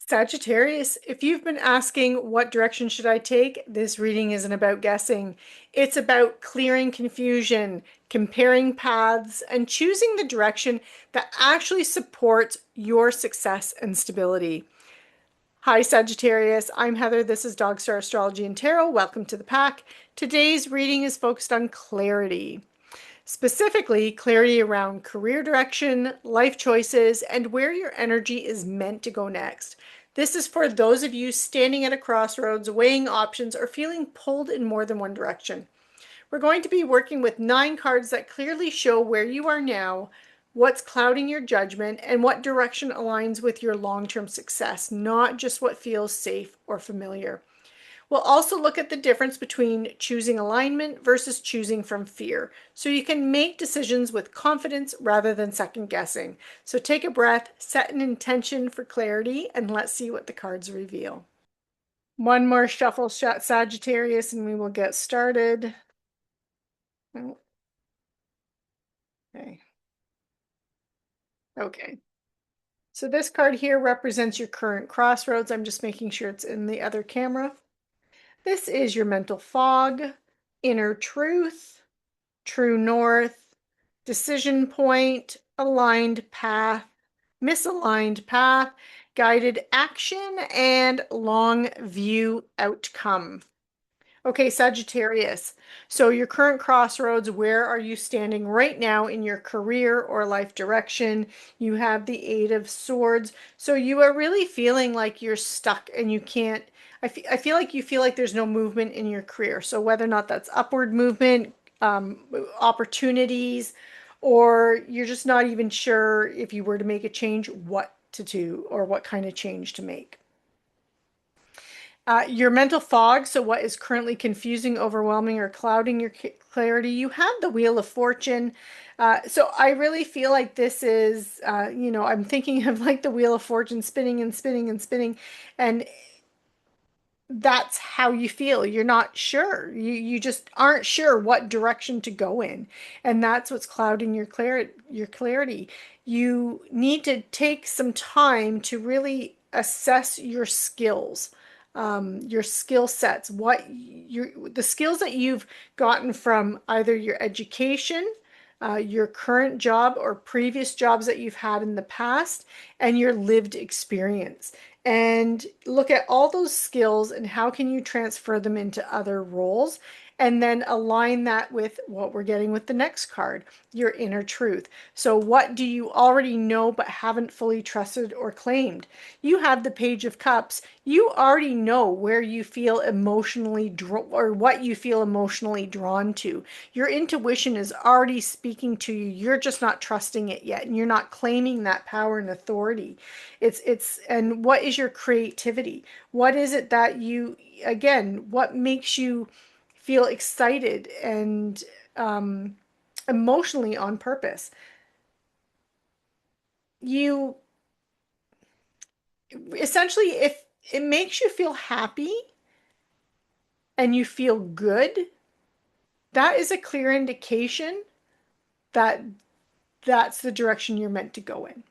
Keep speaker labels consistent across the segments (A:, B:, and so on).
A: Sagittarius, if you've been asking what direction should I take, this reading isn't about guessing. It's about clearing confusion, comparing paths, and choosing the direction that actually supports your success and stability. Hi, Sagittarius. I'm Heather. This is Dogstar Astrology and Tarot. Welcome to the pack. Today's reading is focused on clarity. Specifically, clarity around career direction, life choices, and where your energy is meant to go next. This is for those of you standing at a crossroads, weighing options, or feeling pulled in more than one direction. We're going to be working with 9 cards that clearly show where you are now, what's clouding your judgment, and what direction aligns with your long-term success, not just what feels safe or familiar. We'll also look at the difference between choosing alignment versus choosing from fear, so you can make decisions with confidence rather than second guessing. So take a breath, set an intention for clarity, and let's see what the cards reveal. One more shuffle shot, Sagittarius, and we will get started. Okay. Okay. So this card here represents your current crossroads. I'm just making sure it's in the other camera. This is your mental fog, inner truth, true north, decision point, aligned path, misaligned path, guided action, and long view outcome. Okay, Sagittarius. So your current crossroads, where are you standing right now in your career or life direction? You have the Eight of Swords. So you are really feeling like you're stuck and you can't, I feel like you feel like there's no movement in your career. So whether or not that's upward movement, um, opportunities, or you're just not even sure if you were to make a change, what to do or what kind of change to make. Your mental fog, so what is currently confusing, overwhelming, or clouding your clarity, you have the Wheel of Fortune. So I really feel like this is, I'm thinking of like the Wheel of Fortune spinning and spinning and spinning, and that's how you feel. You're not sure. You just aren't sure what direction to go in, and that's what's clouding your clarity. You need to take some time to really assess your skill sets, the skills that you've gotten from either your education, your current job, or previous jobs that you've had in the past, and your lived experience. And look at all those skills and how can you transfer them into other roles, and then align that with what we're getting with the next card, your inner truth. So what do you already know but haven't fully trusted or claimed? You have the Page of Cups. You already know where you feel emotionally or what you feel emotionally drawn to. Your intuition is already speaking to you. You're just not trusting it yet, and you're not claiming that power and authority. And what is your creativity? What is it that again, what makes you feel excited and emotionally on purpose? You essentially, if it makes you feel happy and you feel good, that is a clear indication that that's the direction you're meant to go in.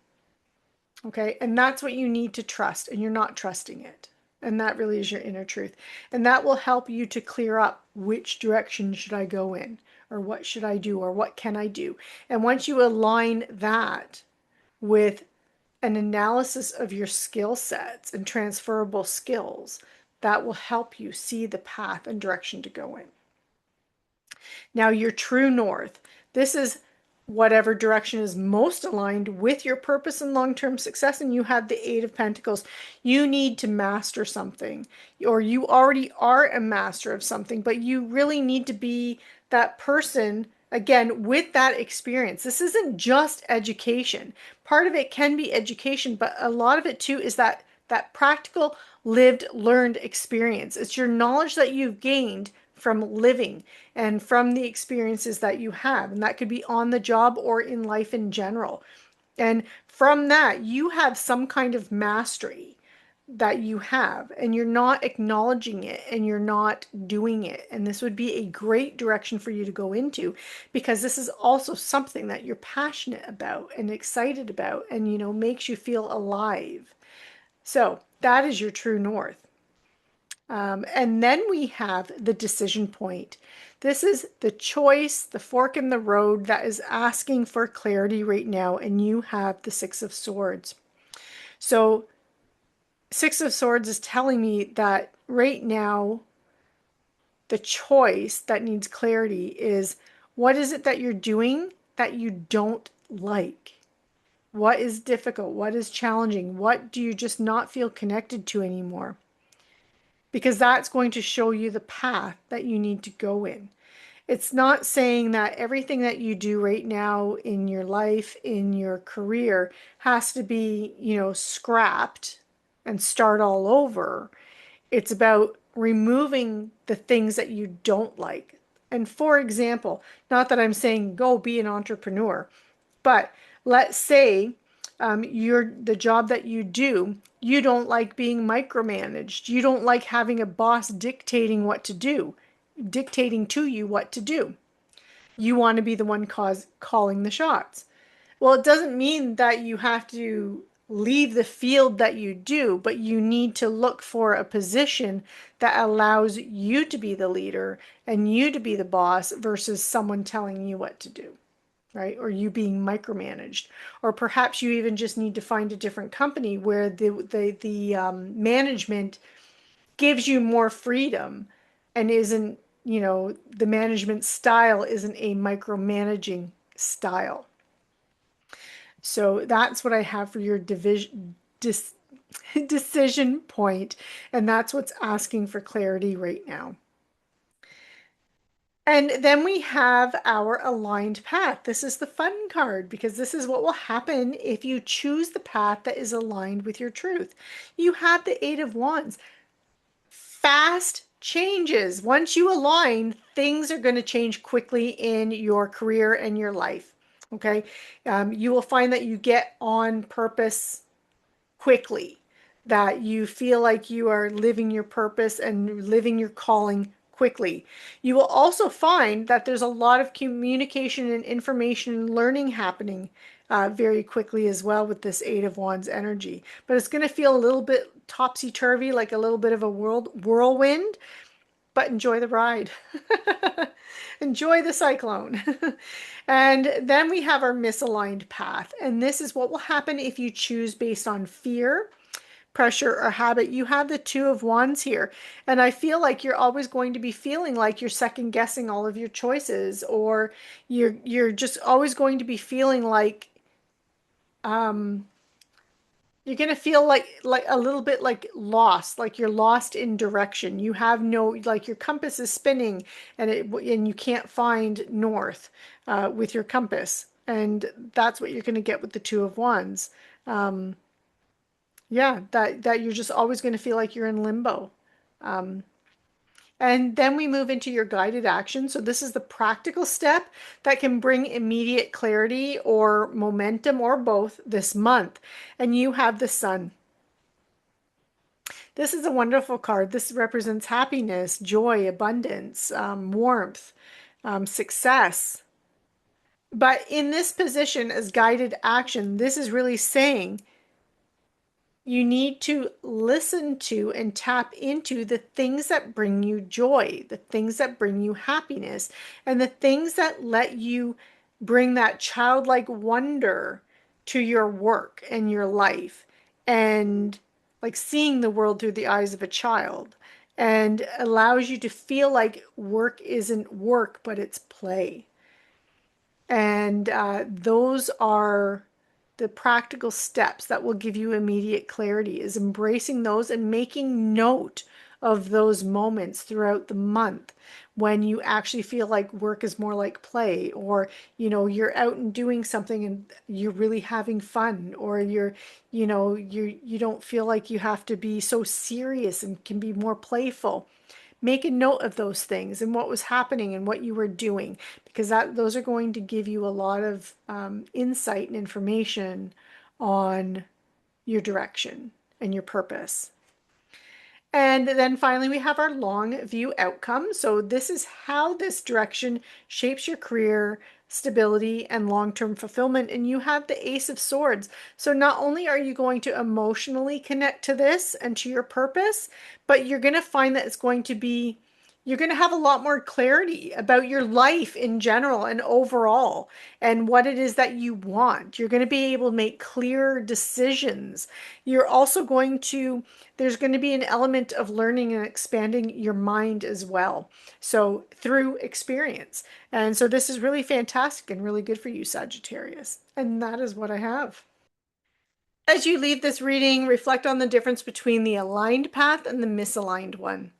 A: Okay. And that's what you need to trust, and you're not trusting it. And that really is your inner truth. And that will help you to clear up which direction should I go in, or what should I do, or what can I do. And once you align that with an analysis of your skill sets and transferable skills, that will help you see the path and direction to go in. Now, your true north, this is whatever direction is most aligned with your purpose and long-term success. And you have the Eight of Pentacles. You need to master something, or you already are a master of something, but you really need to be that person again with that experience. This isn't just education. Part of it can be education, but a lot of it too is that practical lived learned experience. It's your knowledge that you've gained from living and from the experiences that you have, and that could be on the job or in life in general. And from that you have some kind of mastery that you have, and you're not acknowledging it and you're not doing it. And this would be a great direction for you to go into, because this is also something that you're passionate about and excited about, and makes you feel alive. So that is your true north. And then we have the decision point. This is the choice, the fork in the road that is asking for clarity right now, and you have the Six of Swords. So, Six of Swords is telling me that right now, the choice that needs clarity is, what is it that you're doing that you don't like? What is difficult? What is challenging? What do you just not feel connected to anymore? Because that's going to show you the path that you need to go in. It's not saying that everything that you do right now in your life, in your career, has to be, scrapped and start all over. It's about removing the things that you don't like. And for example, not that I'm saying go be an entrepreneur, but let's say you're the job that you do, you don't like being micromanaged. You don't like having a boss dictating what to do, dictating to you what to do. You want to be the one calling the shots. Well, it doesn't mean that you have to leave the field that you do, but you need to look for a position that allows you to be the leader and you to be the boss versus someone telling you what to do, right? Or you being micromanaged. Or perhaps you even just need to find a different company where the management gives you more freedom and isn't, the management style isn't a micromanaging style. So that's what I have for your decision point, and that's what's asking for clarity right now. And then we have our aligned path. This is the fun card because this is what will happen if you choose the path that is aligned with your truth. You have the Eight of Wands. Fast changes. Once you align, things are going to change quickly in your career and your life. Okay. You will find that you get on purpose quickly, that you feel like you are living your purpose and living your calling quickly. You will also find that there's a lot of communication and information and learning happening very quickly as well with this Eight of Wands energy. But it's going to feel a little bit topsy-turvy, like a little bit of a whirlwind, but enjoy the ride. Enjoy the cyclone. And then we have our misaligned path. And this is what will happen if you choose based on fear, pressure, or habit. You have the Two of Wands here. And I feel like you're always going to be feeling like you're second guessing all of your choices, or you're just always going to be feeling like you're going to feel like a little bit like lost, like you're lost in direction. You have no, like your compass is spinning and you can't find north with your compass. And that's what you're going to get with the Two of Wands. Yeah, that you're just always going to feel like you're in limbo. And then we move into your guided action. So this is the practical step that can bring immediate clarity or momentum or both this month. And you have the Sun. This is a wonderful card. This represents happiness, joy, abundance, warmth, success. But in this position as guided action, this is really saying you need to listen to and tap into the things that bring you joy, the things that bring you happiness, and the things that let you bring that childlike wonder to your work and your life, and like seeing the world through the eyes of a child, and allows you to feel like work isn't work, but it's play. And those are the practical steps that will give you immediate clarity, is embracing those and making note of those moments throughout the month when you actually feel like work is more like play, or you're out and doing something and you're really having fun, or you don't feel like you have to be so serious and can be more playful. Make a note of those things and what was happening and what you were doing, because those are going to give you a lot of insight and information on your direction and your purpose. And then finally, we have our long view outcome. So this is how this direction shapes your career, stability, and long-term fulfillment. And you have the Ace of Swords. So not only are you going to emotionally connect to this and to your purpose, but you're going to find that it's going to be, you're going to have a lot more clarity about your life in general and overall, and what it is that you want. You're going to be able to make clear decisions. You're also going to, there's going to be an element of learning and expanding your mind as well. So through experience. And so this is really fantastic and really good for you, Sagittarius. And that is what I have. As you leave this reading, reflect on the difference between the aligned path and the misaligned one.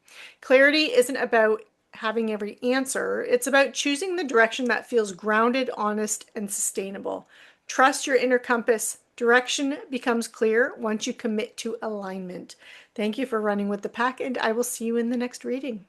A: Clarity isn't about having every answer. It's about choosing the direction that feels grounded, honest, and sustainable. Trust your inner compass. Direction becomes clear once you commit to alignment. Thank you for running with the pack, and I will see you in the next reading.